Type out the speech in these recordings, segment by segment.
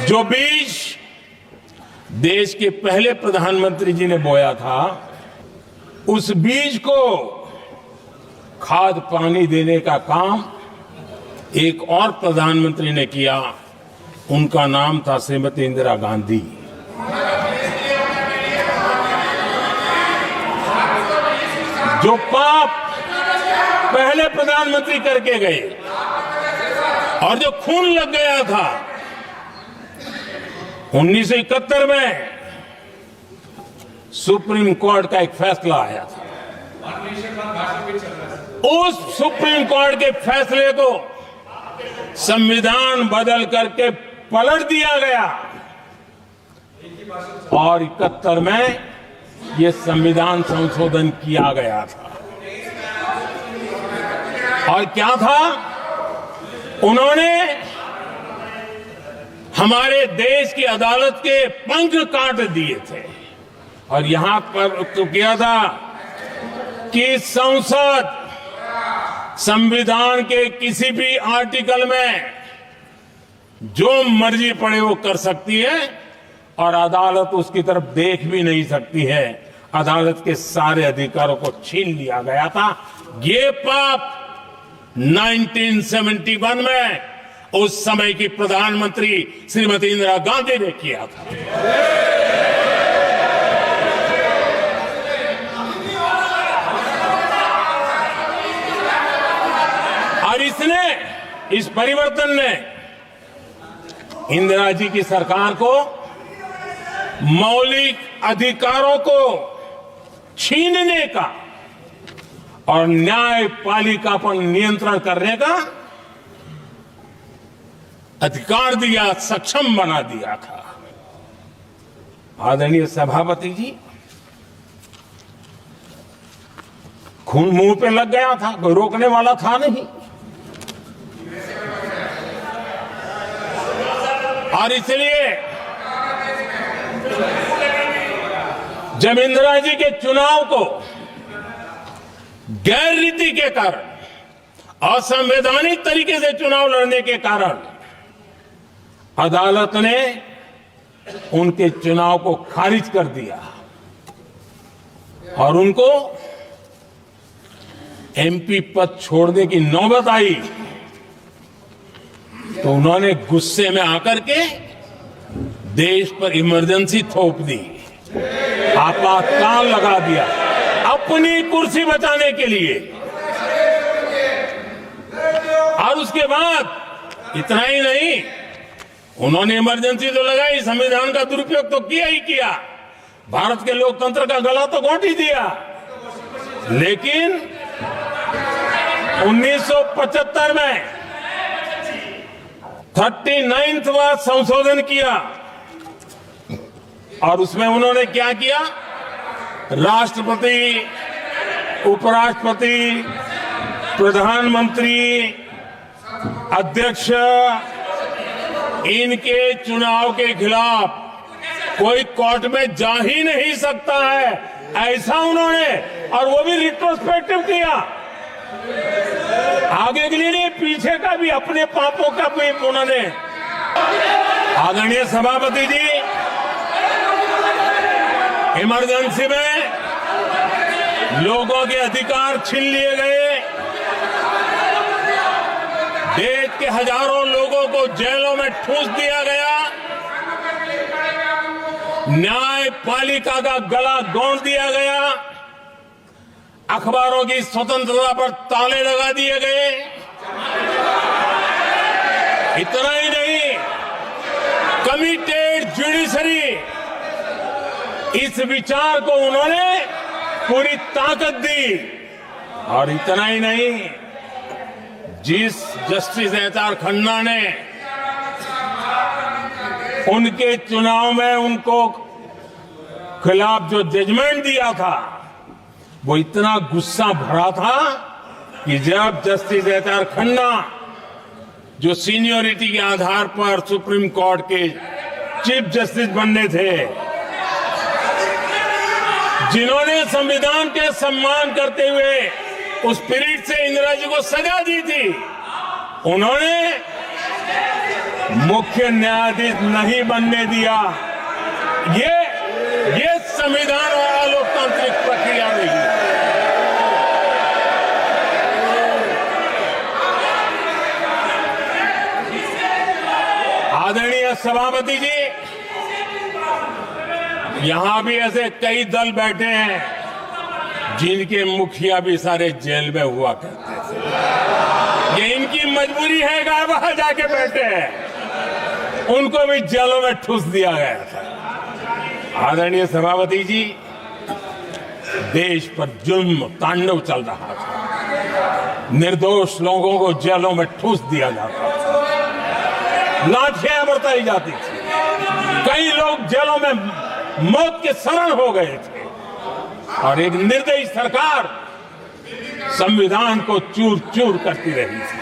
जो बीज देश के पहले प्रधानमंत्री जी ने बोया था, उस बीज को खाद पानी देने का काम एक और प्रधानमंत्री ने किया। उनका नाम था श्रीमती इंदिरा गांधी। जो पाप पहले प्रधानमंत्री करके गए और जो खून लग गया था 1971 में, सुप्रीम कोर्ट का एक फैसला आया था। उस सुप्रीम कोर्ट के फैसले को संविधान बदल करके पलट दिया गया और 71 में यह संविधान संशोधन किया गया था। और क्या था? उन्होंने हमारे देश की अदालत के पंख काट दिए थे और यहां पर तो किया था कि संसद संविधान के किसी भी आर्टिकल में जो मर्जी पड़े वो कर सकती है और अदालत उसकी तरफ देख भी नहीं सकती है। अदालत के सारे अधिकारों को छीन लिया गया था। ये पाप 1971 में उस समय की प्रधानमंत्री श्रीमती इंदिरा गांधी ने किया था। और इस परिवर्तन ने इंदिरा जी की सरकार को मौलिक अधिकारों को छीनने का और न्यायपालिका पर नियंत्रण करने का अधिकार दिया, सक्षम बना दिया था। आदरणीय सभापति जी, खून मुंह पे लग गया था, कोई रोकने वाला था नहीं। और इसलिए जब इंदिरा जी के चुनाव को गैर रीति के कारण, असंवैधानिक तरीके से चुनाव लड़ने के कारण अदालत ने उनके चुनाव को खारिज कर दिया और उनको एमपी पद छोड़ने की नौबत आई, तो उन्होंने गुस्से में आकर के देश पर इमरजेंसी थोप दी, आपातकाल लगा दिया अपनी कुर्सी बचाने के लिए। और उसके बाद इतना ही नहीं, उन्होंने इमरजेंसी तो लगाई, संविधान का दुरुपयोग तो किया ही किया, भारत के लोकतंत्र का गला तो घोंट ही दिया। लेकिन 1975 में 39वां संशोधन किया और उसमें उन्होंने क्या किया? राष्ट्रपति, उपराष्ट्रपति, प्रधानमंत्री, अध्यक्ष, इनके चुनाव के खिलाफ कोई कोर्ट में जा ही नहीं सकता है, ऐसा उन्होंने, और वो भी रिट्रोस्पेक्टिव किया। आगे के लिए नहीं, पीछे का भी, अपने पापों का भी उन्होंने। आदरणीय सभापति जी, इमरजेंसी में लोगों के अधिकार छीन लिए गए, देश के हजारों लोगों को जेलों में ठूंस दिया गया, न्यायपालिका का गला घोंट दिया गया, अखबारों की स्वतंत्रता पर ताले लगा दिए गए। इतना ही नहीं, कमिटेड जुडिशरी, इस विचार को उन्होंने पूरी ताकत दी। और इतना ही नहीं, जिस जस्टिस एच.आर. खन्ना ने उनके चुनाव में उनको खिलाफ जो जजमेंट दिया था, वो इतना गुस्सा भरा था कि जब जस्टिस एच.आर. खन्ना, जो सीनियरिटी के आधार पर सुप्रीम कोर्ट के चीफ जस्टिस बनने थे, जिन्होंने संविधान के सम्मान करते हुए उस पीरियड से इंदिरा जी को सजा दी थी, उन्होंने मुख्य न्यायाधीश नहीं बनने दिया। ये संविधान और लोकतांत्रिक प्रक्रिया रही है। आदरणीय सभापति जी, यहां भी ऐसे कई दल बैठे हैं जिनके मुखिया भी सारे जेल में हुआ करते थे। ये इनकी मजबूरी है कि वहां जाके बैठे हैं, उनको भी जेलों में ठूस दिया गया था। आदरणीय सभापति जी, देश पर जुल्म तांडव चल रहा था, निर्दोष लोगों को जेलों में ठूस दिया जाता था, लाठियां बरताई जाती थी, कई लोग जेलों में मौत के शरण हो गए थे और एक निर्दयी सरकार संविधान को चूर चूर करती रही थी।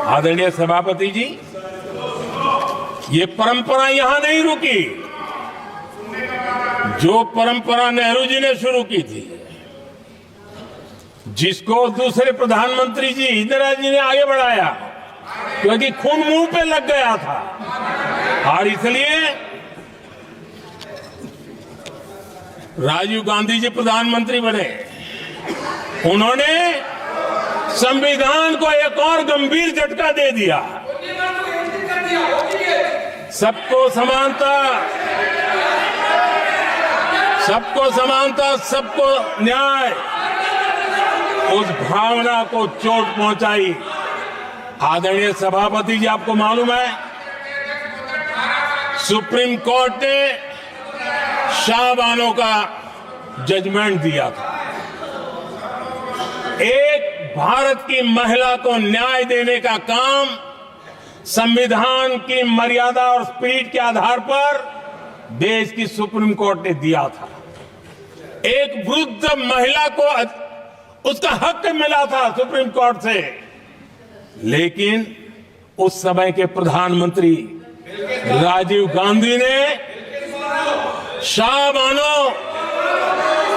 आदरणीय सभापति जी, ये परंपरा यहां नहीं रुकी। जो परंपरा नेहरू जी ने शुरू की थी, जिसको दूसरे प्रधानमंत्री जी इंदिरा जी ने आगे बढ़ाया, क्योंकि खून मुंह पे लग गया था और इसलिए राजीव गांधी जी प्रधानमंत्री बने। उन्होंने संविधान को एक और गंभीर झटका दे दिया। सबको समानता, सबको समानता, सबको न्याय, उस भावना को चोट पहुंचाई। आदरणीय सभापति जी, आपको मालूम है, सुप्रीम कोर्ट ने शाहबानो का जजमेंट दिया था। एक भारत की महिला को न्याय देने का काम संविधान की मर्यादा और स्पिरिट के आधार पर देश की सुप्रीम कोर्ट ने दिया था। एक वृद्ध महिला को उसका हक मिला था सुप्रीम कोर्ट से, लेकिन उस समय के प्रधानमंत्री राजीव गांधी ने शाहबानो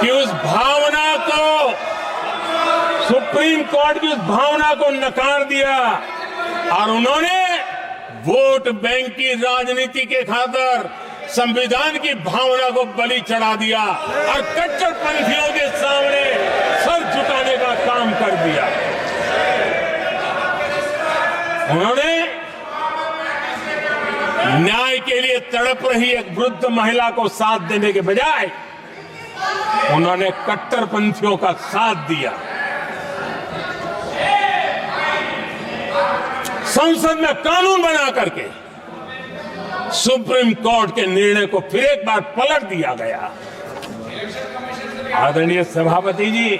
की उस भावना को, सुप्रीम कोर्ट की उस भावना को नकार दिया और उन्होंने वोट बैंक की राजनीति के खातिर संविधान की भावना को बलि चढ़ा दिया और कट्टरपंथियों के सामने सर झुकाने का काम कर दिया। उन्होंने न्याय के लिए तड़प रही एक वृद्ध महिला को साथ देने के बजाय उन्होंने कट्टरपंथियों का साथ दिया। संसद में कानून बना करके सुप्रीम कोर्ट के निर्णय को फिर एक बार पलट दिया गया। आदरणीय सभापति जी,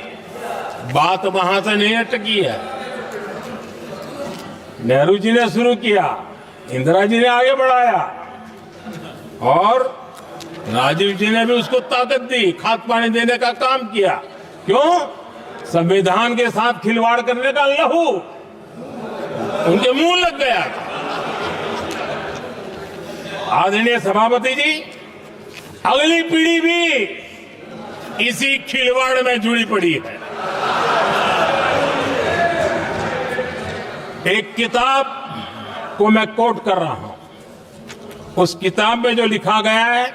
बात वहां से नहीं अटकी है। नेहरू जी ने शुरू किया, इंदिरा जी ने आगे बढ़ाया और राजीव जी ने भी उसको ताकत दी, खाद पानी देने का काम किया। क्यों? संविधान के साथ खिलवाड़ करने का लहू उनके मुंह लग गया। आदरणीय सभापति जी, अगली पीढ़ी भी इसी खिलवाड़ में जुड़ी पड़ी है। एक किताब को मैं कोट कर रहा हूं। उस किताब में जो लिखा गया है,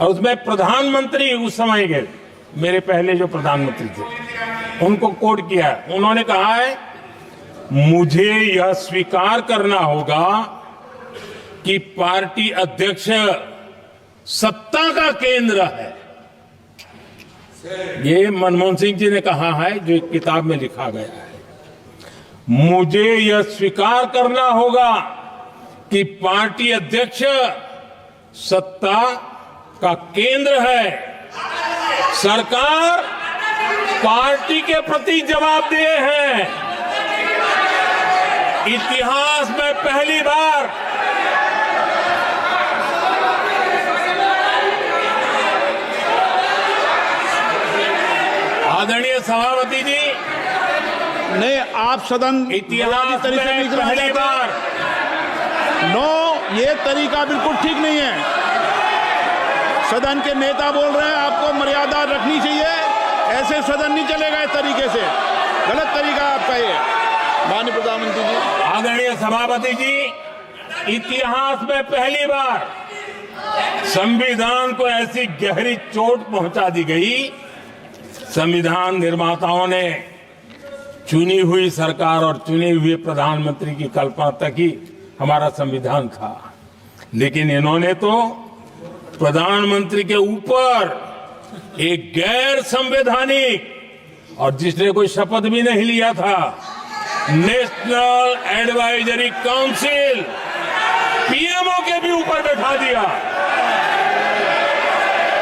और उसमें प्रधानमंत्री उस समय के मेरे पहले जो प्रधानमंत्री थे उनको कोट किया है। उन्होंने कहा है, मुझे यह स्वीकार करना होगा कि पार्टी अध्यक्ष सत्ता का केंद्र है। ये मनमोहन सिंह जी ने कहा है, जो एक किताब में लिखा गया है। मुझे यह स्वीकार करना होगा कि पार्टी अध्यक्ष सत्ता का केंद्र है। सरकार पार्टी के प्रति जवाबदेह है। इतिहास में पहली बार आदरणीय सभापति जी, नहीं, आप सदन इतिहास में पहली बार ये तरीका बिल्कुल ठीक नहीं है। सदन के नेता बोल रहे हैं, आपको मर्यादा रखनी चाहिए। ऐसे सदन नहीं चलेगा इस तरीके से, गलत तरीका आपका ये। माननीय प्रधानमंत्री जी। आदरणीय सभापति जी, इतिहास में पहली बार संविधान को ऐसी गहरी चोट पहुंचा दी गई। संविधान निर्माताओं ने चुनी हुई सरकार और चुने हुए प्रधानमंत्री की कल्पना तक ही हमारा संविधान था, लेकिन इन्होंने तो प्रधानमंत्री के ऊपर एक गैर संवैधानिक, और जिसने कोई शपथ भी नहीं लिया था, नेशनल एडवाइजरी काउंसिल पीएमओ के भी ऊपर बैठा दिया।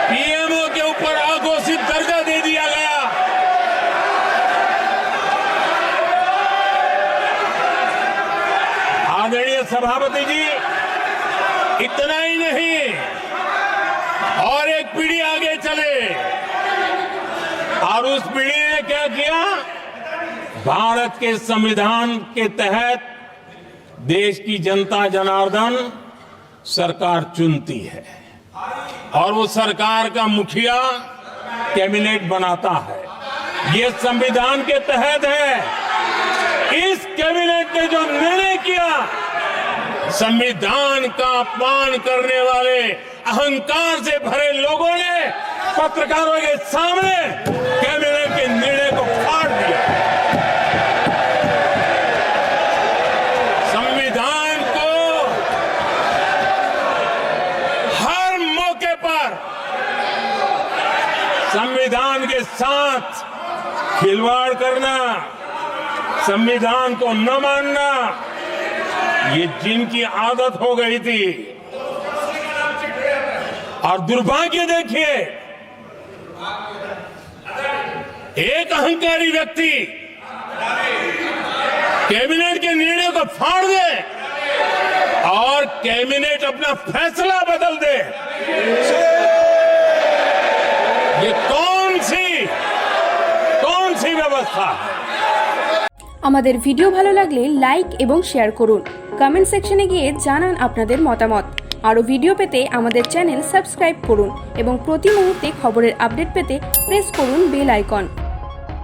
पीएमओ के ऊपर अघोषित दर्जा दे दिया गया। आदरणीय सभापति जी, इतना ही नहीं, और एक पीढ़ी आगे चले, और उस पीढ़ी ने क्या किया? भारत के संविधान के तहत देश की जनता जनार्दन सरकार चुनती है और वो सरकार का मुखिया कैबिनेट बनाता है। ये संविधान के तहत है। इस कैबिनेट ने जो निर्णय किया, संविधान का अपमान करने वाले अहंकार से भरे लोगों ने पत्रकारों के सामने कैबिनेट के निर्णय को फाड़ दिया। संविधान को हर मौके पर संविधान के साथ खिलवाड़ करना, संविधान को न मानना, ये जिनकी आदत हो गई थी। और दुर्भाग्य देखिए, एक अहंकारी व्यक्ति कैबिनेट के निर्णय को फाड़ दे और कैबिनेट अपना फैसला बदल दे। ये कौन सी व्यवस्था है? আমাদের ভিডিও ভালো লাগলে লাইক এবং শেয়ার করুন। কমেন্ট সেকশনে গিয়ে জানান আপনাদের মতামত। আরও ভিডিও পেতে আমাদের চ্যানেল সাবস্ক্রাইব করুন এবং প্রতি মুহূর্তে খবরের আপডেট পেতে প্রেস করুন বেল আইকন।